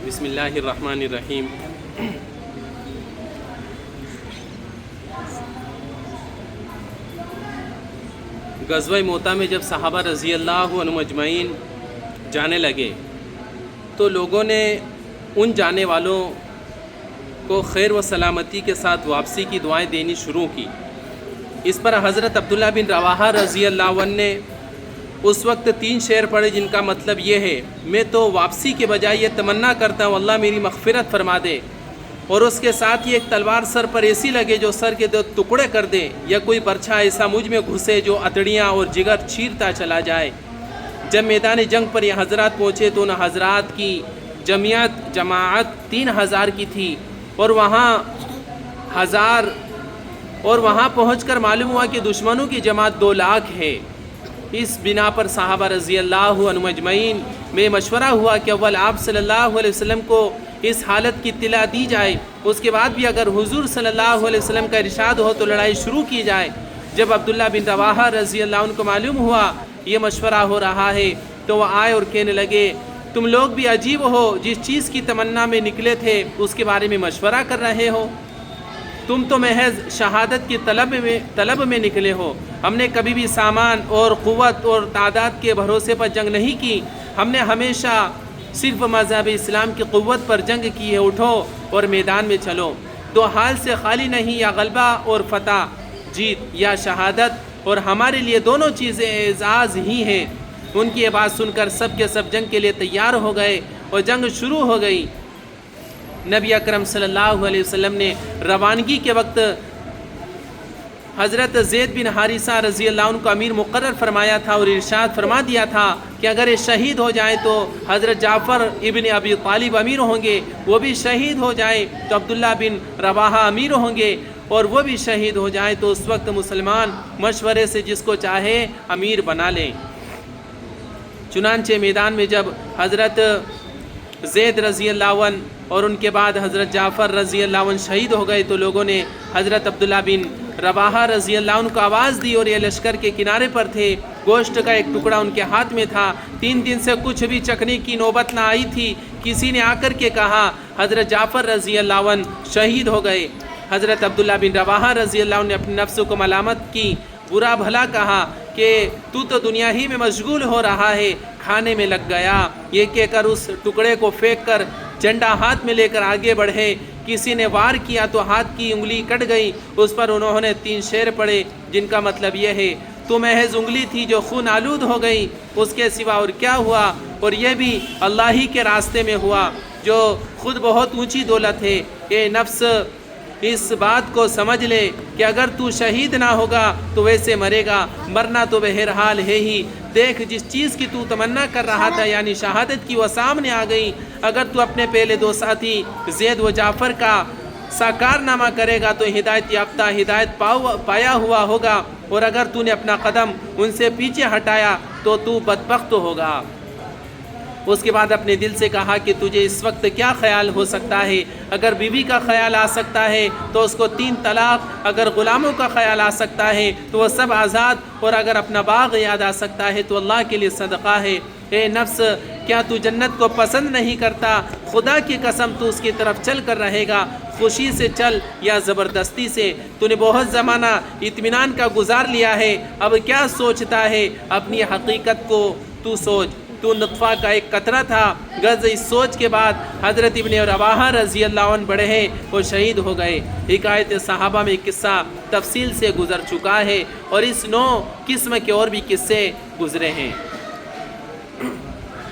بسم اللہ الرحمن الرحیم۔ غزوہ موتا میں جب صحابہ رضی اللہ عنہم اجمعین جانے لگے تو لوگوں نے ان جانے والوں کو خیر و سلامتی کے ساتھ واپسی کی دعائیں دینی شروع کی۔ اس پر حضرت عبداللہ بن رواحہ رضی اللہ عنہ نے اس وقت 3 شعر پڑھے جن کا مطلب یہ ہے: میں تو واپسی کے بجائے یہ تمنا کرتا ہوں اللہ میری مغفرت فرما دے، اور اس کے ساتھ ہی ایک تلوار سر پر ایسی لگے جو سر کے 2 ٹکڑے کر دے، یا کوئی برچھا ایسا مجھ میں گھسے جو اتڑیاں اور جگر چیرتا چلا جائے۔ جب میدان جنگ پر یہ حضرات پہنچے تو ان حضرات کی جماعت 3000 کی تھی، اور وہاں پہنچ کر معلوم ہوا کہ دشمنوں کی جماعت 2 لاکھ ہے۔ اس بنا پر صحابہ رضی اللہ عنہم اجمعین میں مشورہ ہوا کہ اول آپ صلی اللہ علیہ وسلم کو اس حالت کی اطلاع دی جائے، اس کے بعد بھی اگر حضور صلی اللہ علیہ وسلم کا ارشاد ہو تو لڑائی شروع کی جائے۔ جب عبداللہ بن رواحہ رضی اللہ عنہ کو معلوم ہوا یہ مشورہ ہو رہا ہے تو وہ آئے اور کہنے لگے: تم لوگ بھی عجیب ہو، جس چیز کی تمنا میں نکلے تھے اس کے بارے میں مشورہ کر رہے ہو۔ تم تو محض شہادت کی طلب میں نکلے ہو۔ ہم نے کبھی بھی سامان اور قوت اور تعداد کے بھروسے پر جنگ نہیں کی، ہم نے ہمیشہ صرف مذہب اسلام کی قوت پر جنگ کی ہے۔ اٹھو اور میدان میں چلو، 2 حال سے خالی نہیں، یا غلبہ اور فتح، جیت یا شہادت، اور ہمارے لیے دونوں چیزیں اعزاز ہی ہیں۔ ان کی یہ بات سن کر سب کے سب جنگ کے لیے تیار ہو گئے اور جنگ شروع ہو گئی۔ نبی اکرم صلی اللہ علیہ وسلم نے روانگی کے وقت حضرت زید بن حارثہ رضی اللہ عنہ کو امیر مقرر فرمایا تھا اور ارشاد فرما دیا تھا کہ اگر یہ شہید ہو جائیں تو حضرت جعفر ابن ابی طالب امیر ہوں گے، وہ بھی شہید ہو جائیں تو عبداللہ بن رواحہ امیر ہوں گے، اور وہ بھی شہید ہو جائیں تو اس وقت مسلمان مشورے سے جس کو چاہے امیر بنا لیں۔ چنانچہ میدان میں جب حضرت زید رضی اللہ عنہ اور ان کے بعد حضرت جعفر رضی اللہ عنہ شہید ہو گئے تو لوگوں نے حضرت عبداللہ بن رواحہ رضی اللہ عنہ کو آواز دی، اور یہ لشکر کے کنارے پر تھے۔ گوشت کا ایک ٹکڑا ان کے ہاتھ میں تھا۔ 3 دن سے کچھ بھی چکھنے کی نوبت نہ آئی تھی۔ کسی نے آ کر کے کہا حضرت جعفر رضی اللہ عنہ شہید ہو گئے۔ حضرت عبداللہ بن رواحہ رضی اللہ عنہ نے اپنے نفس کو ملامت کی، برا بھلا کہا کہ تو دنیا ہی میں مشغول ہو رہا ہے، کھانے میں لگ گیا۔ یہ کہہ کر اس ٹکڑے کو پھینک کر جھنڈا ہاتھ میں لے کر آگے بڑھے۔ کسی نے وار کیا تو ہاتھ کی انگلی کٹ گئی۔ اس پر انہوں نے 3 شعر پڑھے جن کا مطلب یہ ہے: تو محض انگلی تھی جو خون آلود ہو گئی، اس کے سوا اور کیا ہوا، اور یہ بھی اللہ ہی کے راستے میں ہوا جو خود بہت اونچی دولت ہے۔ اے نفس، اس بات کو سمجھ لے کہ اگر تو شہید نہ ہوگا تو ویسے مرے گا، مرنا تو بہرحال ہے ہی۔ دیکھ، جس چیز کی تو تمنا کر رہا تھا یعنی شہادت کی، وہ سامنے آ گئی۔ اگر تو اپنے پہلے 2 ساتھی زید و جعفر کا ساکارنامہ کرے گا تو ہدایت یافتہ، ہدایت پایا ہوا ہوگا، اور اگر تو نے اپنا قدم ان سے پیچھے ہٹایا تو بدبخت ہوگا۔ اس کے بعد اپنے دل سے کہا کہ تجھے اس وقت کیا خیال ہو سکتا ہے؟ اگر بیوی کا خیال آ سکتا ہے تو اس کو 3 طلاق، اگر غلاموں کا خیال آ سکتا ہے تو وہ سب آزاد، اور اگر اپنا باغ یاد آ سکتا ہے تو اللہ کے لیے صدقہ ہے۔ اے نفس، کیا تو جنت کو پسند نہیں کرتا؟ خدا کی قسم تو اس کی طرف چل کر رہے گا، خوشی سے چل یا زبردستی سے۔ تو نے بہت زمانہ اطمینان کا گزار لیا ہے، اب کیا سوچتا ہے؟ اپنی حقیقت کو تو سوچ، تو نطفہ کا ایک قطرہ تھا۔ غرض اس سوچ کے بعد حضرت ابن رواحہ رضی اللہ عنہ بڑھے ہیں اور شہید ہو گئے۔ حکایت صحابہ میں قصہ تفصیل سے گزر چکا ہے، اور اس 9 قسم کے اور بھی قصے گزرے ہیں۔